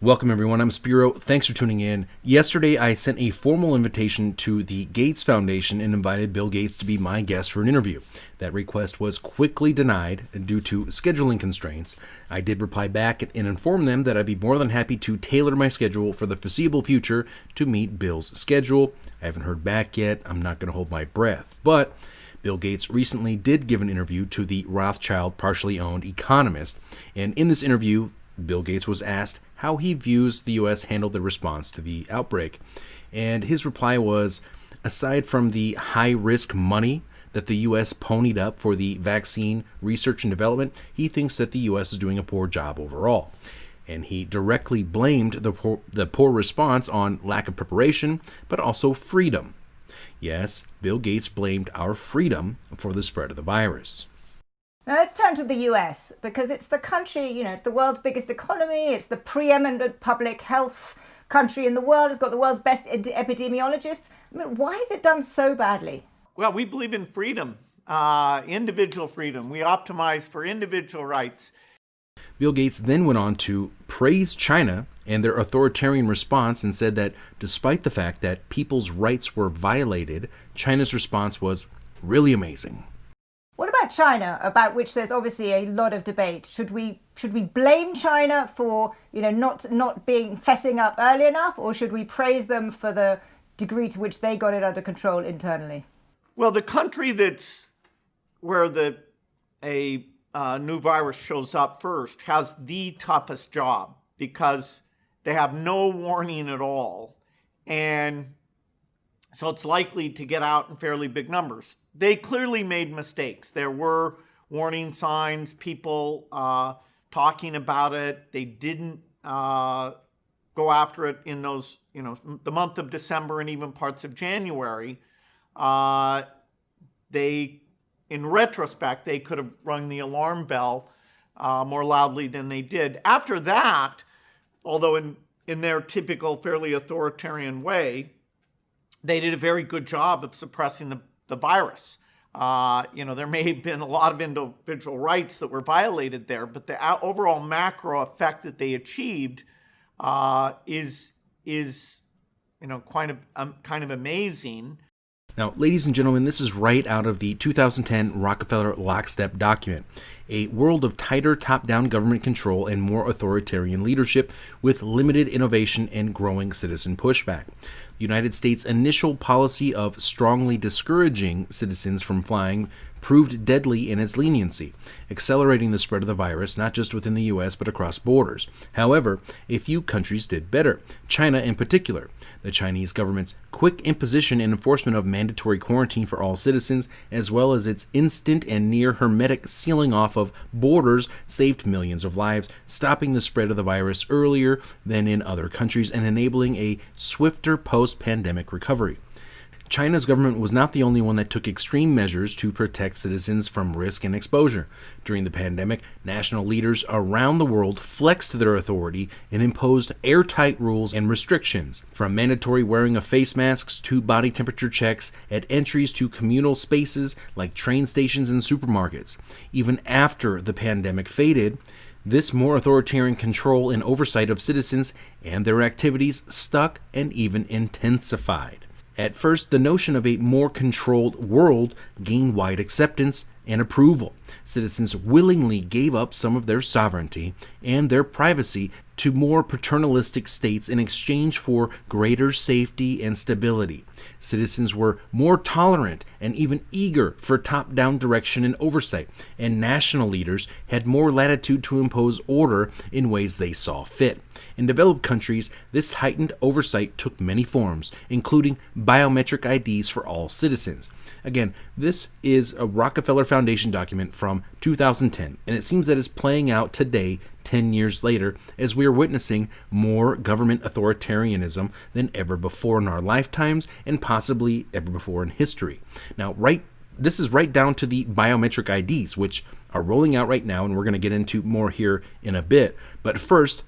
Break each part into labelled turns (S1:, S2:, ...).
S1: Welcome everyone, I'm Spiro. Thanks for tuning in. Yesterday I sent a formal invitation to the Gates Foundation and invited Bill Gates to be my guest for an interview. That request was quickly denied due to scheduling constraints. I did reply back and inform them that I'd be more than happy to tailor my schedule for the foreseeable future to meet Bill's schedule. I haven't heard back yet. I'm not going to hold my breath. But Bill Gates recently did give an interview to the Rothschild partially owned Economist, and in this interview Bill Gates was asked how he views the U.S. handled the response to the outbreak. And his reply was, aside from the high-risk money that the U.S. ponied up for the vaccine research and development, he thinks that the U.S. is doing a poor job overall. And he directly blamed the poor response on lack of preparation, but also freedom. Yes, Bill Gates blamed our freedom for the spread of the virus.
S2: Now let's turn to the US, because it's the country, it's the world's biggest economy, it's the preeminent public health country in the world, it's got the world's best epidemiologists. I mean, why has it done so badly?
S3: Well, we believe in freedom, individual freedom. We optimize for individual rights.
S1: Bill Gates then went on to praise China and their authoritarian response and said that despite the fact that people's rights were violated, China's response was really amazing.
S2: What about China, about which there's obviously a lot of debate? Should we blame China for not fessing up early enough, or should we praise them for the degree to which they got it under control internally?
S3: Well, the country that's where a new virus shows up first has the toughest job because they have no warning at all, and so it's likely to get out in fairly big numbers. They clearly made mistakes. There were warning signs, people talking about it. They didn't go after it in those, the month of December and even parts of January. In retrospect, they could have rung the alarm bell more loudly than they did. After that, although in their typical fairly authoritarian way, they did a very good job of suppressing the virus. There may have been a lot of individual rights that were violated there, but the overall macro effect that they achieved is kind of amazing.
S1: Now, ladies and gentlemen, this is right out of the 2010 Rockefeller Lockstep document, a world of tighter top-down government control and more authoritarian leadership with limited innovation and growing citizen pushback. The United States' initial policy of strongly discouraging citizens from flying proved deadly in its leniency, accelerating the spread of the virus not just within the U.S. but across borders. However, a few countries did better, China in particular. The Chinese government's quick imposition and enforcement of mandatory quarantine for all citizens, as well as its instant and near hermetic sealing off of borders, saved millions of lives, stopping the spread of the virus earlier than in other countries and enabling a swifter post-pandemic recovery. China's government was not the only one that took extreme measures to protect citizens from risk and exposure. During the pandemic, national leaders around the world flexed their authority and imposed airtight rules and restrictions, from mandatory wearing of face masks to body temperature checks at entries to communal spaces like train stations and supermarkets. Even after the pandemic faded, this more authoritarian control and oversight of citizens and their activities stuck and even intensified. At first, the notion of a more controlled world gained wide acceptance and approval. Citizens willingly gave up some of their sovereignty and their privacy to more paternalistic states in exchange for greater safety and stability. Citizens were more tolerant and even eager for top-down direction and oversight, and national leaders had more latitude to impose order in ways they saw fit. In developed countries, this heightened oversight took many forms, including biometric IDs for all citizens. Again, this is a Rockefeller Foundation document from 2010, and it seems that it's playing out today, 10 years later, as we are witnessing more government authoritarianism than ever before in our lifetimes and possibly ever before in history. Now, this is right down to the biometric IDs, which are rolling out right now, and we're going to get into more here in a bit. But first,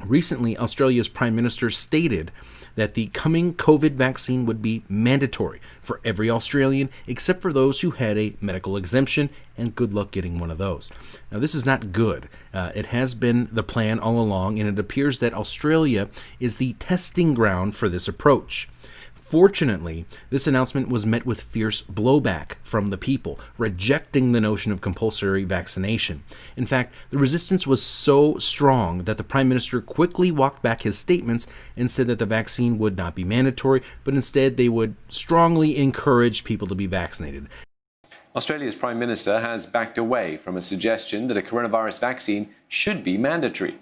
S1: Recently, Australia's Prime Minister stated that the coming COVID vaccine would be mandatory for every Australian except for those who had a medical exemption, and good luck getting one of those. Now, this is not good. It has been the plan all along, and it appears that Australia is the testing ground for this approach. Fortunately, this announcement was met with fierce blowback from the people, rejecting the notion of compulsory vaccination. In fact, the resistance was so strong that the Prime Minister quickly walked back his statements and said that the vaccine would not be mandatory, but instead they would strongly encourage people to be vaccinated.
S4: Australia's Prime Minister has backed away from a suggestion that a coronavirus vaccine should be mandatory.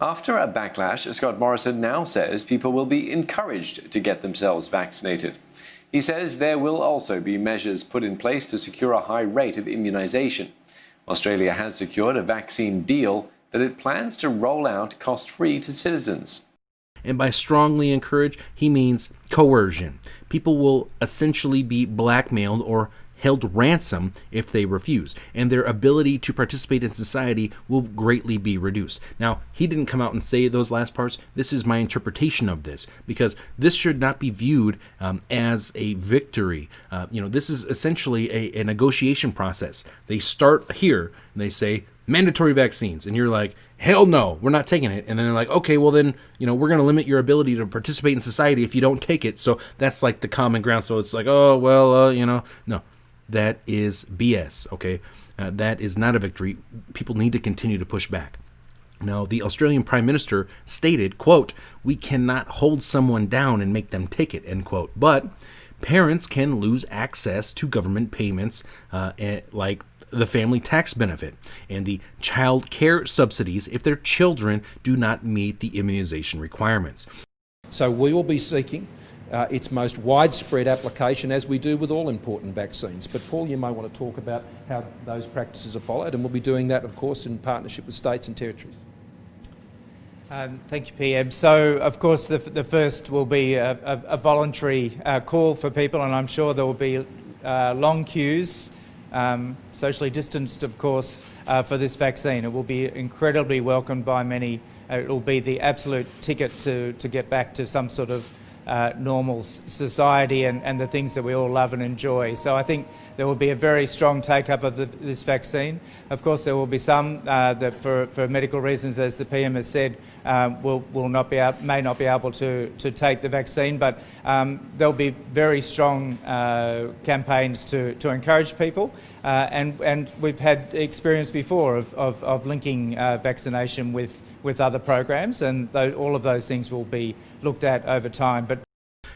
S4: After a backlash, Scott Morrison now says people will be encouraged to get themselves vaccinated. He says there will also be measures put in place to secure a high rate of immunisation. Australia has secured a vaccine deal that it plans to roll out cost-free to citizens.
S1: And by strongly encourage, he means coercion. People will essentially be blackmailed or held ransom if they refuse, and their ability to participate in society will greatly be reduced. Now, he didn't come out and say those last parts. This is my interpretation of this, because this should not be viewed as a victory. This is essentially a negotiation process. They start here, and they say, mandatory vaccines, and you're like, hell no, we're not taking it. And then they're like, okay, well then, we're going to limit your ability to participate in society if you don't take it. So that's like the common ground. So it's like, oh, well, no. That is BS, okay? That is not a victory. People need to continue to push back. Now, the Australian Prime Minister stated, quote, "We cannot hold someone down and make them take it," end quote. But parents can lose access to government payments like the family tax benefit and the child care subsidies if their children do not meet the immunization requirements.
S5: So we will be seeking its most widespread application, as we do with all important vaccines. But Paul, you may want to talk about how those practices are followed, and we'll be doing that, of course, in partnership with states and territories.
S6: Thank you, PM. So, of course, the first will be a voluntary call for people, and I'm sure there will be long queues, socially distanced, of course, for this vaccine. It will be incredibly welcomed by many. It will be the absolute ticket to get back to some sort of normal society and the things that we all love and enjoy. So I think there will be a very strong take-up of this vaccine. Of course, there will be some that, for medical reasons, as the PM has said, may not be able to take the vaccine. But there'll be very strong campaigns to encourage people, and we've had experience before of linking vaccination with other programs, and all of those things will be looked at over time. But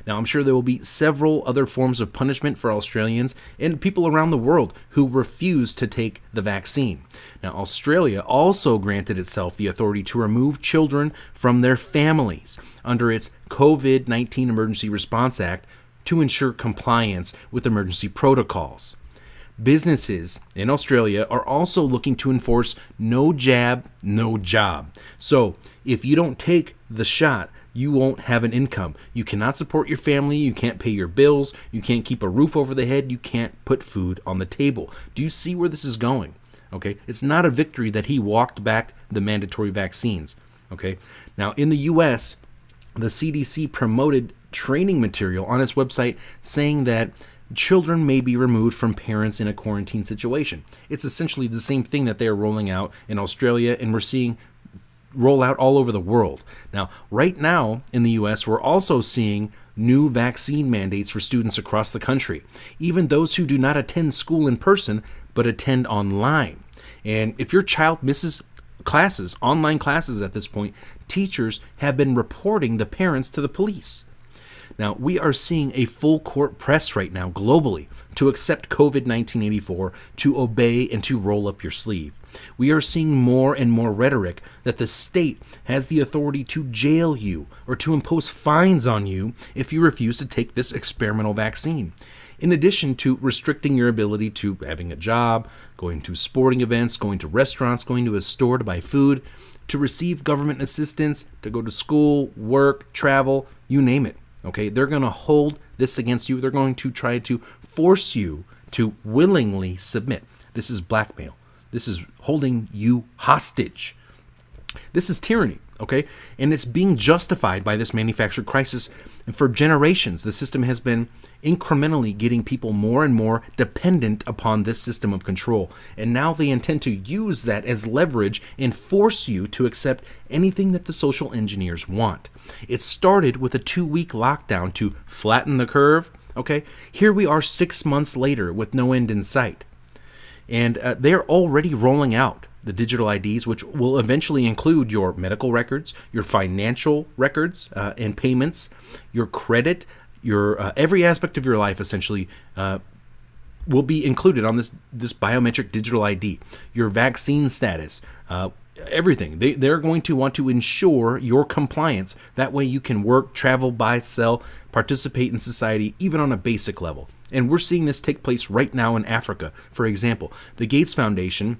S1: now, I'm sure there will be several other forms of punishment for Australians and people around the world who refuse to take the vaccine. Now, Australia also granted itself the authority to remove children from their families under its COVID-19 Emergency Response Act to ensure compliance with emergency protocols. Businesses in Australia are also looking to enforce no jab, no job. So if you don't take the shot, you won't have an income. You cannot support your family. You can't pay your bills. You can't keep a roof over the head. You can't put food on the table. Do you see where this is going? Okay, it's not a victory that he walked back the mandatory vaccines. Okay, now in the U.S., the CDC promoted training material on its website saying that children may be removed from parents in a quarantine situation. It's essentially the same thing that they are rolling out in Australia, and we're seeing roll out all over the world. Now, right now in the U.S., we're also seeing new vaccine mandates for students across the country, even those who do not attend school in person but attend online. And if your child misses classes, online classes at this point, teachers have been reporting the parents to the police. Now, we are seeing a full court press right now globally to accept COVID-19 84, to obey, and to roll up your sleeve. We are seeing more and more rhetoric that the state has the authority to jail you or to impose fines on you if you refuse to take this experimental vaccine. In addition to restricting your ability to having a job, going to sporting events, going to restaurants, going to a store to buy food, to receive government assistance, to go to school, work, travel, you name it. Okay, they're going to hold this against you. They're going to try to force you to willingly submit. This is blackmail. This is holding you hostage. This is tyranny. okay? And it's being justified by this manufactured crisis. And for generations, the system has been incrementally getting people more and more dependent upon this system of control. And now they intend to use that as leverage and force you to accept anything that the social engineers want. It started with a 2-week lockdown to flatten the curve, okay? Here we are 6 months later with no end in sight. And they're already rolling out the digital IDs, which will eventually include your medical records, your financial records and payments, your credit, your every aspect of your life essentially will be included on this biometric digital ID. Your vaccine status, everything. They're going to want to ensure your compliance. That way you can work, travel, buy, sell, participate in society, even on a basic level. And we're seeing this take place right now in Africa. For example, the Gates Foundation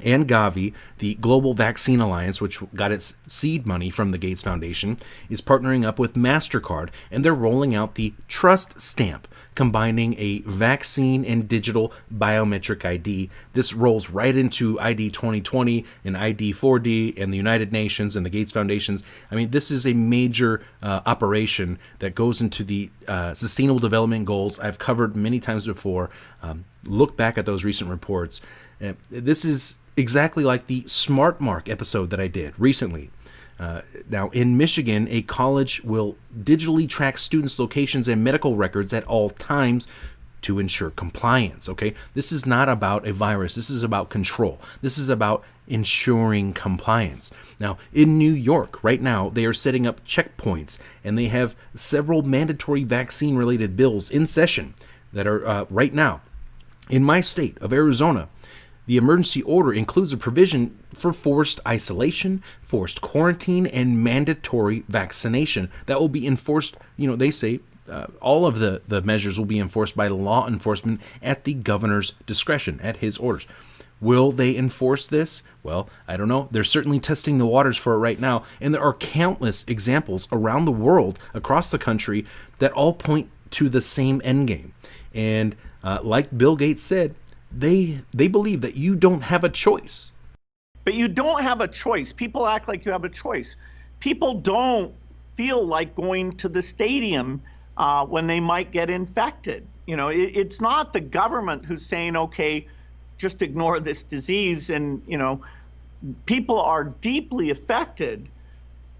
S1: and Gavi, the Global Vaccine Alliance, which got its seed money from the Gates Foundation, is partnering up with MasterCard, and they're rolling out the Trust Stamp, combining a vaccine and digital biometric ID. This rolls right into ID 2020 and ID 4D and the United Nations and the Gates Foundations. I mean, this is a major operation that goes into the Sustainable Development Goals I've covered many times before. Look back at those recent reports. This is exactly like the Smart Mark episode that I did recently. Now, in Michigan, a college will digitally track students' locations and medical records at all times to ensure compliance, okay? This is not about a virus. This is about control. This is about ensuring compliance. Now, in New York, right now, they are setting up checkpoints, and they have several mandatory vaccine-related bills in session that are right now. In my state of Arizona, the emergency order includes a provision for forced isolation, forced quarantine, and mandatory vaccination that will be enforced. They say all of the measures will be enforced by law enforcement at the governor's discretion, at his orders. Will they enforce this? Well, I don't know. They're certainly testing the waters for it right now. And there are countless examples around the world, across the country, that all point to the same endgame. And like Bill Gates said, they believe that you don't have a choice.
S3: But you don't have a choice. People act like you have a choice. People don't feel like going to the stadium when they might get infected. It's not the government who's saying, okay, just ignore this disease. And, people are deeply affected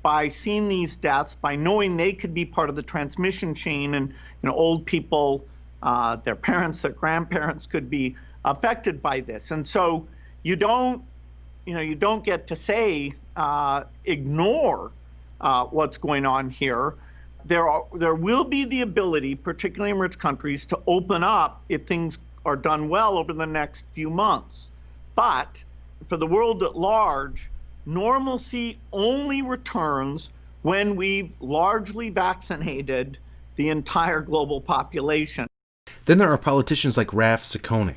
S3: by seeing these deaths, by knowing they could be part of the transmission chain. And, old people, their parents, their grandparents could be affected by this. And so you don't get to say, ignore what's going on here. There will be the ability, particularly in rich countries, to open up if things are done well over the next few months. But for the world at large, normalcy only returns when we've largely vaccinated the entire global population.
S1: Then there are politicians like Raf Ciccone,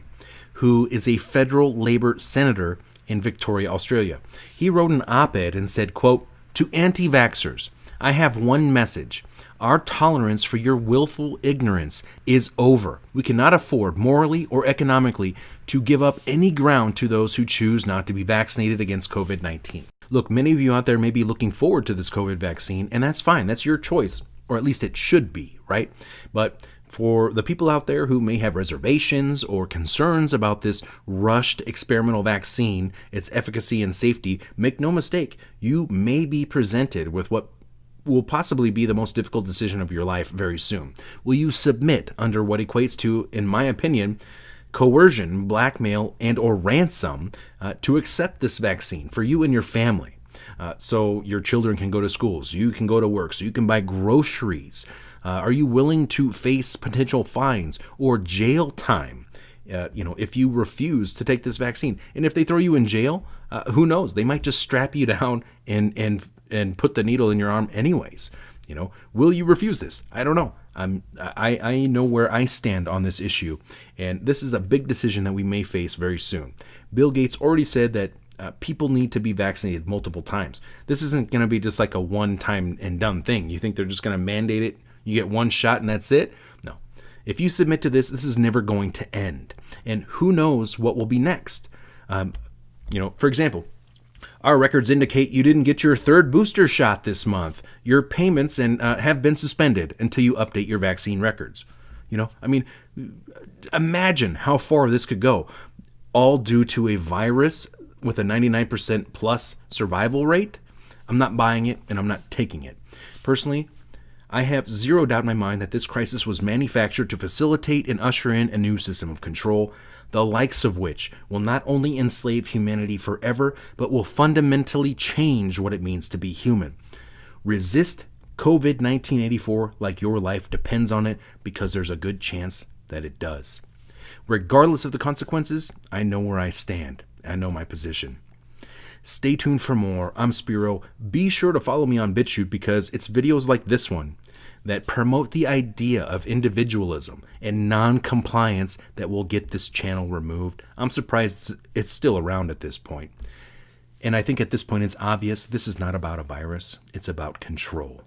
S1: who is a federal Labor senator in Victoria, Australia. He wrote an op-ed and said, quote, "To anti-vaxxers, I have one message. Our tolerance for your willful ignorance is over. We cannot afford, morally or economically, to give up any ground to those who choose not to be vaccinated against COVID-19. Look, many of you out there may be looking forward to this COVID vaccine, and that's fine. That's your choice, or at least it should be, right? But for the people out there who may have reservations or concerns about this rushed experimental vaccine, its efficacy and safety, make no mistake, you may be presented with what will possibly be the most difficult decision of your life very soon. Will you submit under what equates to, in my opinion, coercion, blackmail, and or ransom to accept this vaccine for you and your family? So your children can go to schools, you can go to work, so you can buy groceries. Are you willing to face potential fines or jail time, if you refuse to take this vaccine? And if they throw you in jail, who knows? They might just strap you down and put the needle in your arm anyways. Will you refuse this? I don't know. I know where I stand on this issue, and this is a big decision that we may face very soon. Bill Gates already said that people need to be vaccinated multiple times. This isn't going to be just like a one-time and done thing. You think they're just going to mandate it? You get one shot and that's it? No. If you submit to this, this is never going to end. And who knows what will be next? For example, Our records indicate you didn't get your third booster shot this month. Your payments have been suspended until you update your vaccine records. Imagine how far this could go, all due to a virus with a 99% plus survival rate. I'm not buying it, and I'm not taking it. Personally, I have zero doubt in my mind that this crisis was manufactured to facilitate and usher in a new system of control, the likes of which will not only enslave humanity forever, but will fundamentally change what it means to be human. Resist COVID-1984 like your life depends on it, because there's a good chance that it does. Regardless of the consequences, I know where I stand. I know my position. Stay tuned for more. I'm Spiro. Be sure to follow me on BitChute, because it's videos like this one that promote the idea of individualism and non-compliance that will get this channel removed. I'm surprised it's still around at this point. And I think at this point it's obvious this is not about a virus. It's about control.